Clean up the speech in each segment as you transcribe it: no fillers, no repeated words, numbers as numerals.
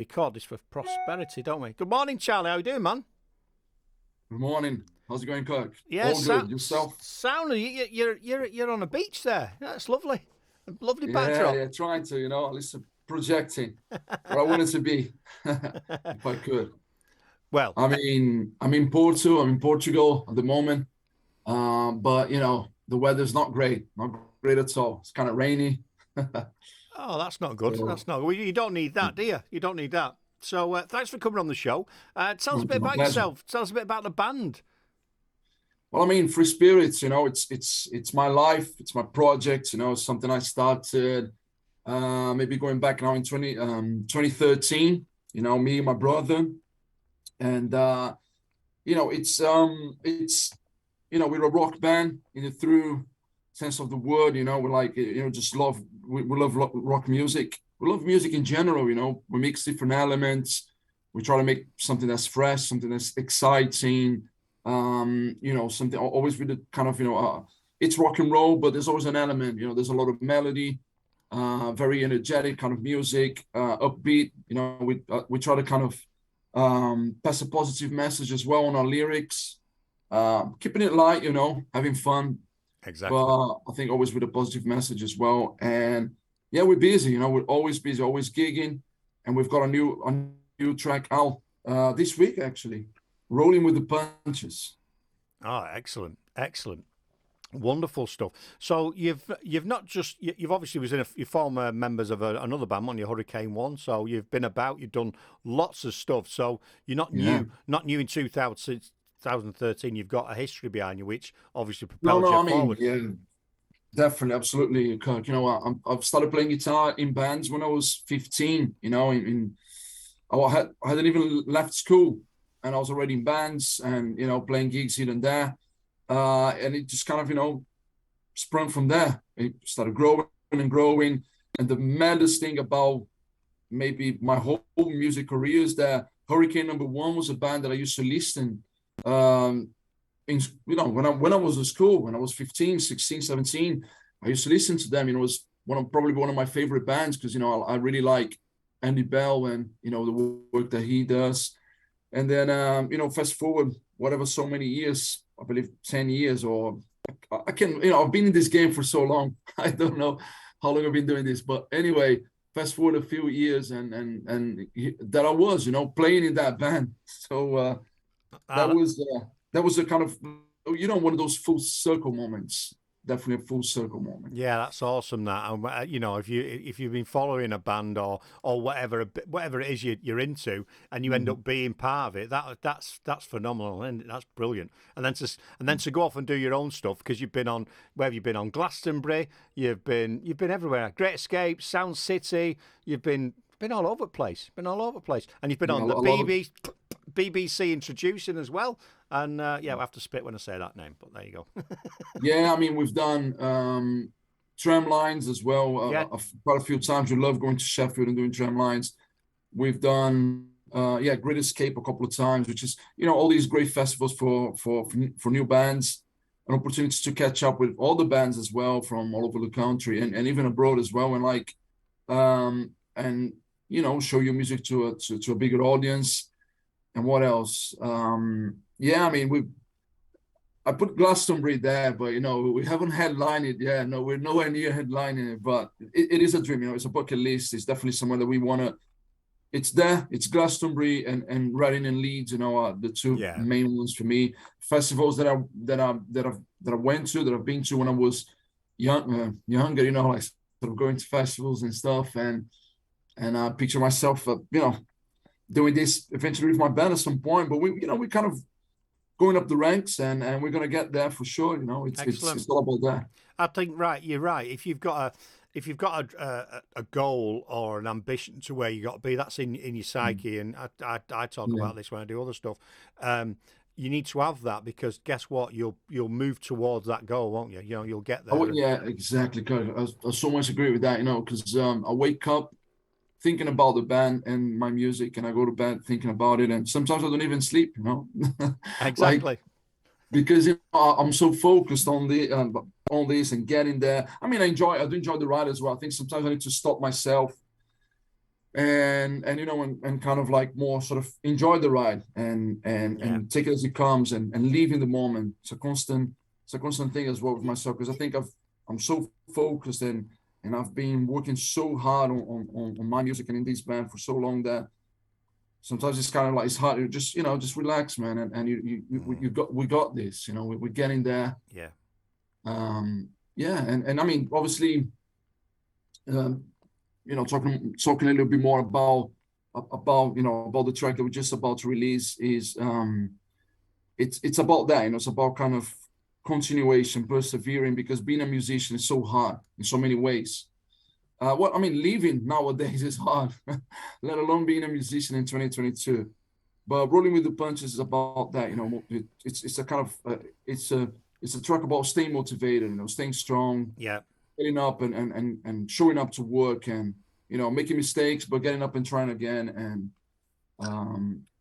Record this for prosperity, don't we? Good morning, Charlie. How you doing, man? Good morning. How's it going, Kirk? Yeah, All good. Yourself? Sound. You're on a beach there. That's lovely. Lovely Yeah, backdrop. yeah. Trying to, at least projecting where I wanted to be, if I could. Well, I'm in Porto. I'm in Portugal at the moment. But the weather's not great. Not great at all. It's kind of rainy. oh, that's not good. So, That's not. Well, you don't need that, do you? You don't need that. So, thanks for coming on the show. Tell us a bit my about pleasure. yourself. Tell us a bit about the band. Well, Free Spirits. It's my life. It's my project. It's something I started maybe going back now in 2013. Me and my brother, and we're a rock band in the true sense of the word. We're like just we love rock music. We love music in general. We mix different elements. We try to make something that's fresh, something that's exciting. Something always with the kind of it's rock and roll, but there's always an element. There's a lot of melody, very energetic kind of music, upbeat. We try to kind of pass a positive message as well on our lyrics, keeping it light, having fun. Exactly. But I think always with a positive message as well. And yeah, we're busy. We're always busy, always gigging, and we've got a new track out this week actually. Rolling with the punches. Oh, excellent, wonderful stuff. So you've not just you've obviously was in you former members of another band on your Hurricane One. So you've been about, you've done lots of stuff. So you're not new in 2013. You've got a history behind you, which obviously propels you forward. Yeah, definitely, absolutely, Kirk. I've started playing guitar in bands when I was 15. I hadn't even left school. And I was already in bands and, playing gigs here and there. And it just kind of, sprung from there. It started growing and growing. And the maddest thing about maybe my whole music career is that Hurricane Number One was a band that I used to listen when I was in school, when I was 15, 16, 17, I used to listen to them. It was probably one of my favorite bands because, I really like Andy Bell and, the work that he does. And then, fast forward, whatever, so many years, I believe 10 years, or I can, I've been in this game for so long. I don't know how long I've been doing this. But anyway, fast forward a few years and that I was, playing in that band. So that was a kind of, one of those full circle moments. Definitely a full circle moment. Yeah, that's awesome. That if you've been following a band or whatever it is you're into, and you end up being part of it, that's phenomenal, and that's brilliant. And then to go off and do your own stuff, because you've been on, where have you been? On Glastonbury, you've been everywhere. Great Escape, Sound City. You've been all over the place. And you've been on the BBC Introducing as well. And I have to spit when I say that name, but there you go. Yeah, we've done tram lines as well. Quite a few times. We love going to Sheffield and doing tram lines. We've done Great Escape a couple of times, which is all these great festivals for new bands, an opportunity to catch up with all the bands as well from all over the country and even abroad as well, and show your music to a bigger audience. And what else? I put Glastonbury there, but we haven't headlined it yet. No, we're nowhere near headlining it, but it is a dream. It's a bucket list. It's definitely somewhere that we want to. It's there. It's Glastonbury and Reading and Leeds. Are the two main ones for me. Festivals that I went to, that I've been to when I was younger. Like sort of going to festivals and stuff, and I picture myself, doing this eventually with my band at some point. But we kind of going up the ranks, and we're going to get there for sure. It's all about that. I think you're right. If you've got a goal or an ambition to where you got to be, that's in your psyche. And I talk about this when I do other stuff. You need to have that, because guess what? You'll move towards that goal, won't you? You'll get there. Oh, yeah, exactly. I so much agree with that. Because I wake up thinking about the band and my music, and I go to bed thinking about it, and sometimes I don't even sleep. Exactly. Because I'm so focused on this and getting there. I do enjoy the ride as well. I think sometimes I need to stop myself and you know, and kind of like more sort of enjoy the ride and take it as it comes and live in the moment. It's a constant thing as well with myself, because I think I'm so focused and I've been working so hard on my music and in this band for so long that sometimes it's kind of like it's hard to just, you know, just relax, man, and we got this, you know, we're getting there. Yeah. Yeah, and I mean, obviously, you know, talking a little bit more about you know, about the track that we're just about to release is it's about that, you know, it's about kind of continuation, persevering, because being a musician is so hard in so many ways. What I mean, living nowadays is hard, let alone being a musician in 2022. But rolling with the punches is about that, you know. It's a kind of it's a track about staying motivated, you know, staying strong, Yeah. getting up and showing up to work, and you know, making mistakes but getting up and trying again, and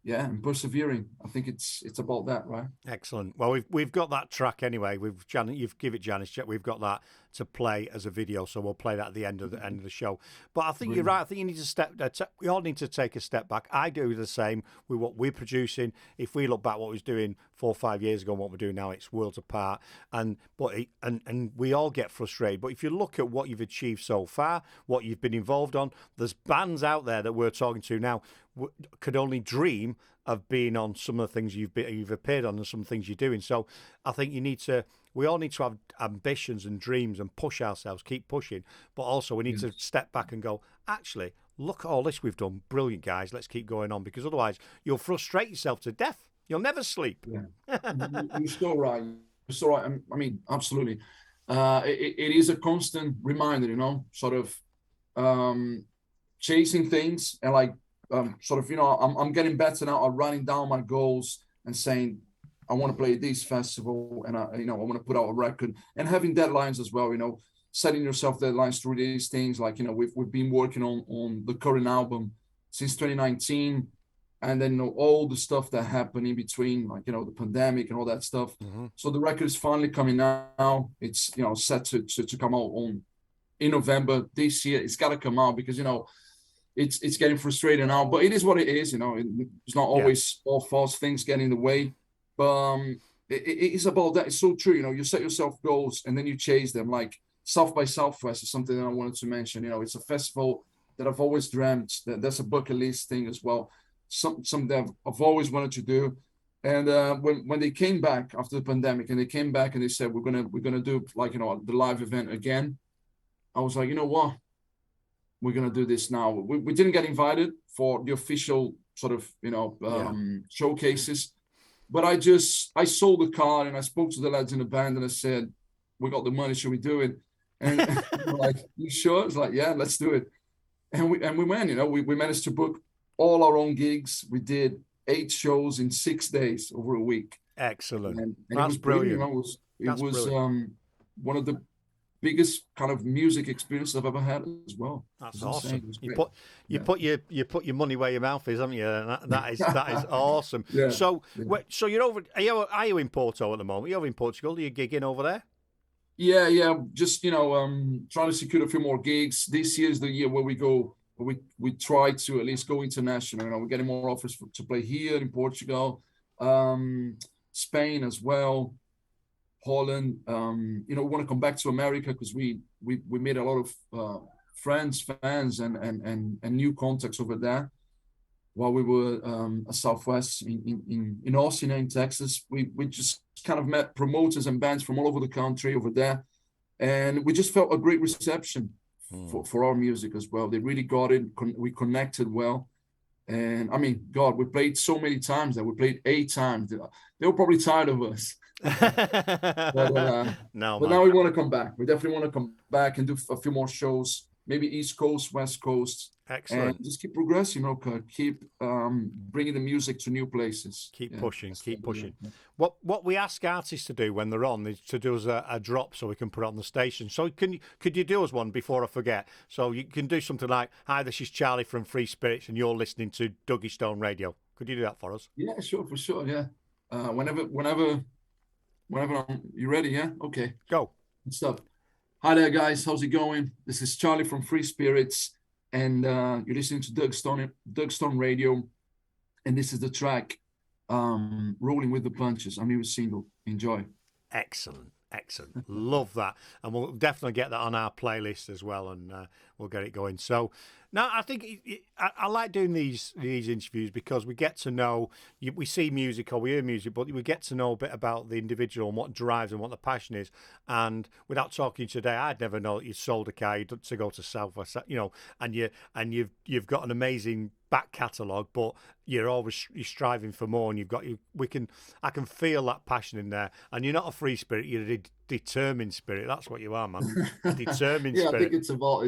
yeah, and persevering. I think it's about that, right? Excellent. Well, we've got that track anyway. You've give it Janice check. We've got that to play as a video, so we'll play that at the end of the show. But I think you're right. I think you need to we all need to take a step back. I do the same with what we're producing. If we look back what we was doing 4 or 5 years ago and what we're doing now, it's worlds apart. And we all get frustrated. But if you look at what you've achieved so far, what you've been involved on, there's bands out there that we're talking to now could only dream of being on some of the things you've appeared on and some things you're doing. So I think we all need to have ambitions and dreams and push ourselves, keep pushing. But also we need to step back and go, actually, look at all this we've done. Brilliant, guys. Let's keep going on, because otherwise you'll frustrate yourself to death. You'll never sleep. Yeah, you're still right. You're still right. I mean, absolutely. It is a constant reminder, you know, sort of chasing things and like, sort of, you know, I'm getting better now at writing down my goals and saying, I want to play this festival, and you know, I want to put out a record, and having deadlines as well, you know, setting yourself deadlines to release things. Like, you know, we've been working on the current album since 2019, and then, you know, all the stuff that happened in between, like, you know, the pandemic and all that stuff. Mm-hmm. So the record is finally coming out now. It's, you know, set to come out in November this year. It's got to come out because, you know, it's getting frustrating now, but it is what it is. You know, it's not always all false things get in the way, but it's about that. It's so true. You know, you set yourself goals and then you chase them. Like South by Southwest is something that I wanted to mention. You know, it's a festival that I've always dreamt. That's a bucket list thing as well. Something that I've always wanted to do. And when they came back after the pandemic, and they came back and they said we're gonna do, like, you know, the live event again, I was like, you know what? We're going to do this now. We didn't get invited for the official sort of, you know, showcases, but I sold the card and I spoke to the lads in the band and I said, we got the money, should we do it? And they're like, you sure? It's like, yeah, let's do it. And we went, you know, we managed to book all our own gigs. We did 8 shows in 6 days over a week. Excellent. And that's it was brilliant. You know, it was one of the biggest kind of music experience I've ever had as well. That's awesome. You put your money where your mouth is, haven't you? That is awesome. Yeah. So you're over. Are you in Porto at the moment? You're over in Portugal. Are you gigging over there? Yeah. Just, you know, trying to secure a few more gigs. This year is the year where we try to at least go international. You know, we're getting more offers to play here in Portugal, Spain as well. Holland, you know, we want to come back to America because we made a lot of friends, fans, and new contacts over there. While we were at Southwest in Austin, in Texas, we just kind of met promoters and bands from all over the country over there, and we just felt a great reception for our music as well. They really got it. We connected well. And I mean, God, we played so many times that we played 8 times. They were probably tired of us. but now we want to come back. We definitely want to come back and do a few more shows, maybe East Coast, West Coast. Excellent. And just keep progressing, okay? Keep bringing the music to new places. Keep pushing. Yeah. What we ask artists to do when they're on is to do us a drop so we can put it on the station. So could you do us one before I forget? So you can do something like, "Hi, this is Charlie from Free Spirits, and you're listening to Duggystone Radio." Could you do that for us? Yeah, sure, for sure. Yeah. Whenever you ready, yeah? Okay. Go. Good stuff. Hi there, guys. How's it going? This is Charlie from Free Spirits. and you're listening to Duggystone Radio, and this is the track Rolling with the Punches, our new single. Enjoy. Excellent. Love that. And we'll definitely get that on our playlist as well, and we'll get it going. So now I think I like doing these interviews because we get to know, we see music or we hear music, but we get to know a bit about the individual and what drives and what the passion is. And without talking today, I'd never know that you sold a car to go to Southwest, and you've got an amazing back catalogue, but you're striving for more, and I can feel that passion in there. And you're not a free spirit, you're a determined spirit. That's what you are, man. A determined yeah, spirit. I think it's about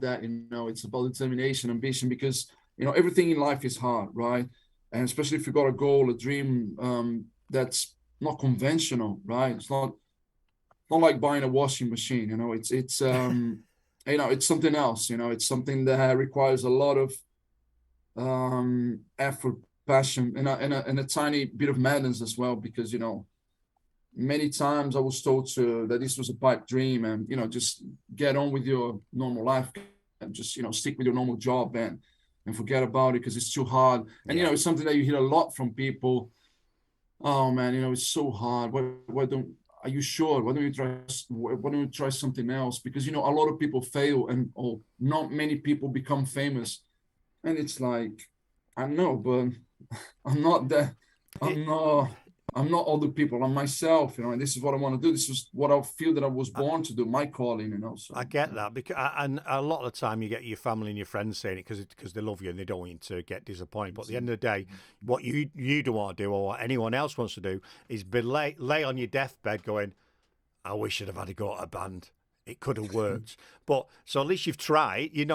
that, it's about determination, ambition, because everything in life is hard, right? And especially if you've got a goal, a dream that's not conventional, right? It's not like buying a washing machine, it's it's something else, it's something that requires a lot of effort, passion, and a tiny bit of madness as well, because many times I was told that this was a pipe dream, and just get on with your normal life and just stick with your normal job and forget about it because it's too hard. And it's something that you hear a lot from people. Oh man, it's so hard. Are you sure? Why don't you try something else? Because a lot of people fail, and not many people become famous. And it's like, I know, but I'm not that. I'm not other people. I'm myself, and this is what I want to do. This is what I feel that I was born to do. My calling, So, I get that, and a lot of the time you get your family and your friends saying it because they love you and they don't want you to get disappointed. But at the end of the day, what you don't want to do, or what anyone else wants to do, is lay on your deathbed going, "I wish I'd have had a go at a band. It could have worked." But so at least you've tried, you're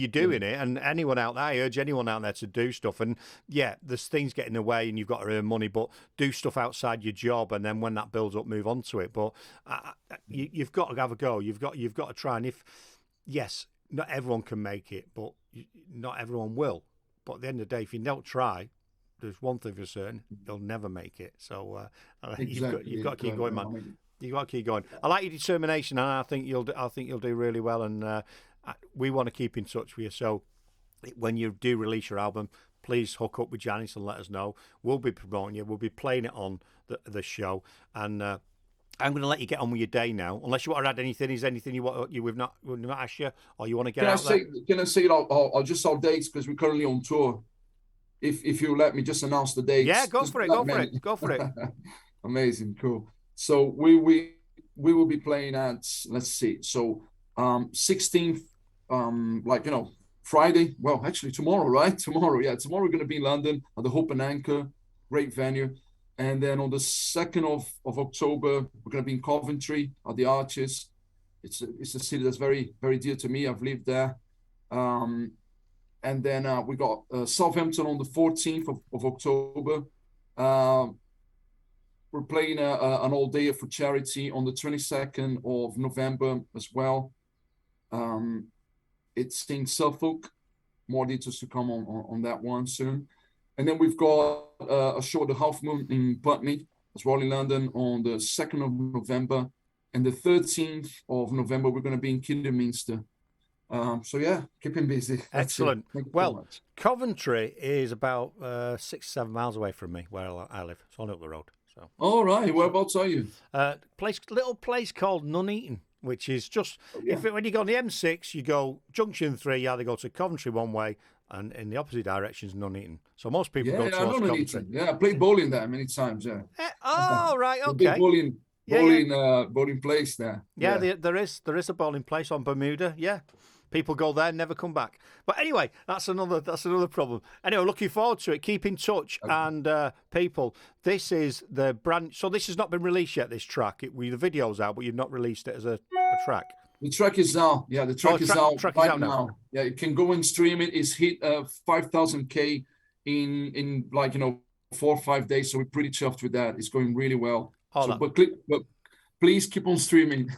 doing it. And anyone out there, I urge anyone out there to do stuff. And yeah, there's things get in the way and you've got to earn money, but do stuff outside your job. And then when that builds up, move on to it. But you've got to have a go. You've got to try. And yes, not everyone can make it, but not everyone will. But at the end of the day, if you don't try, there's one thing for certain, you'll never make it. So exactly. you've got to keep going, man. You got to keep going. I like your determination, and I think you'll do really well. And we want to keep in touch with you. So when you do release your album, please hook up with Janice and let us know. We'll be promoting you. We'll be playing it on the show. And I'm going to let you get on with your day now. Unless you want to add anything, is anything we've not asked you, or you want to get out there? Can I say I'll just our dates, because we're currently on tour. If you let me just announce the dates. Yeah, go for it. Amazing, cool. So we will be playing at, let's see, so 16th, Friday. Well, actually tomorrow, right? Tomorrow we're going to be in London at the Hope and Anchor, great venue. And then on the 2nd of October, we're going to be in Coventry at the Arches. It's a city that's very, very dear to me. I've lived there. And then we got Southampton on the 14th of October. We're playing an all day for charity on the 22nd of November as well. It's in Suffolk. More details to come on that one soon. And then we've got a show at the Half Moon in Putney as well in London on the 2nd of November. And the 13th of November, we're going to be in Kidderminster. So yeah, keeping busy. Excellent. Well, Coventry is about 6-7 miles away from me, where I live. It's on up the road. So. All right. Whereabouts are you? Little place called Nuneaton, which is just when you go on the M6, you go junction 3. You either go to Coventry one way, and in the opposite direction is Nuneaton. So most people go towards Coventry. Yeah, I played bowling there many times. Yeah. Right. Okay. Bowling place there. Yeah, there is a bowling place on Bermuda. Yeah. People go there, never come back. But anyway, that's another problem. Anyway, looking forward to it. Keep in touch, okay. And people, this is the brand. So this has not been released yet. This track, the video's out, but you've not released it as a track. The track is out. Yeah, the track is out right now. Yeah, you can go and stream it. It's hit 5,000K in 4 or 5 days. So we're pretty chuffed with that. It's going really well. But please keep on streaming.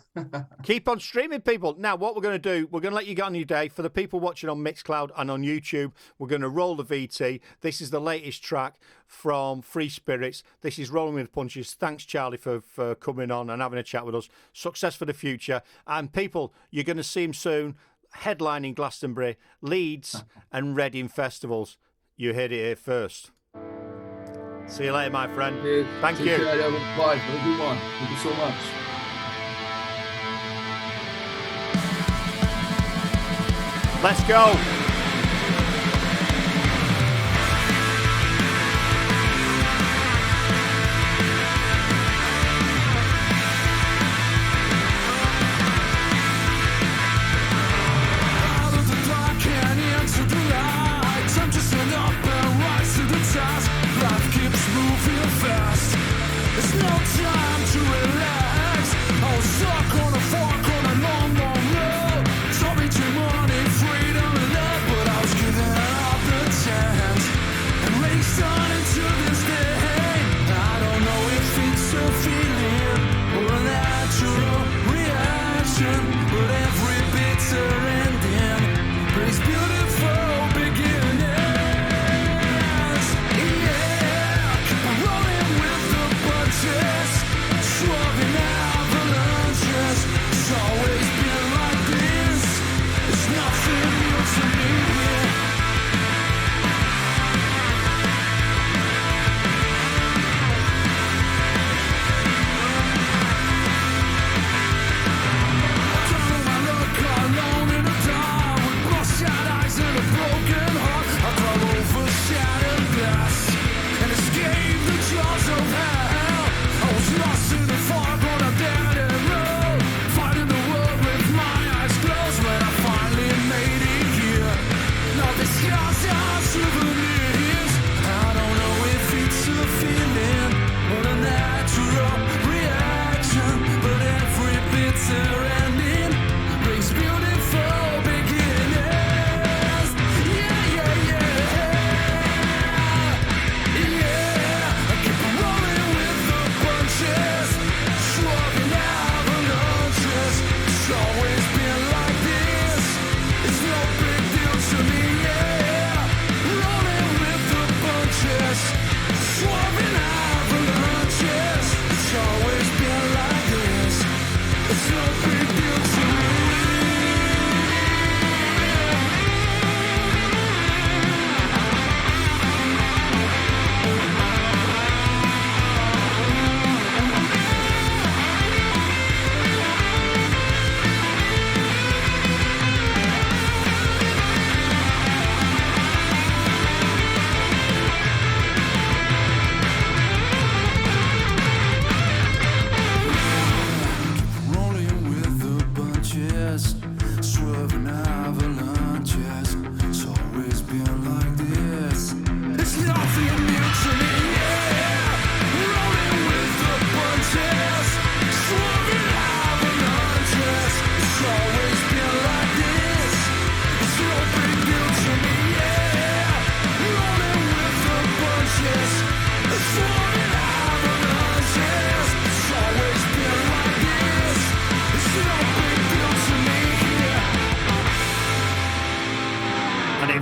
Keep on streaming, people. Now, what we're going to do, we're going to let you get on your day. For the people watching on Mixcloud and on YouTube, we're going to roll the VT. This is the latest track from Free Spirits. This is Rolling with the Punches. Thanks, Charlie, for coming on and having a chat with us. Success for the future. And people, you're going to see him soon. headlining Glastonbury, Leeds, and Reading festivals. You heard it here first. See you later, my friend. Cheers. Thank Take you. care, bye. Have a good one. Thank you so much. Let's go.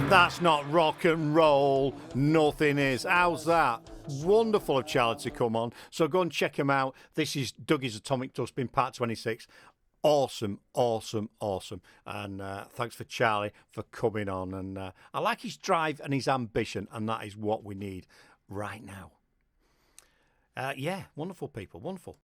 That's not rock and roll, nothing is. How's that? Wonderful of Charlie to come on. So go and check him out. This is Dougie's Atomic Dustbin, part 26. Awesome, awesome, awesome. And thanks for Charlie for coming on. And I like his drive and his ambition, and that is what we need right now. Yeah, wonderful people, wonderful.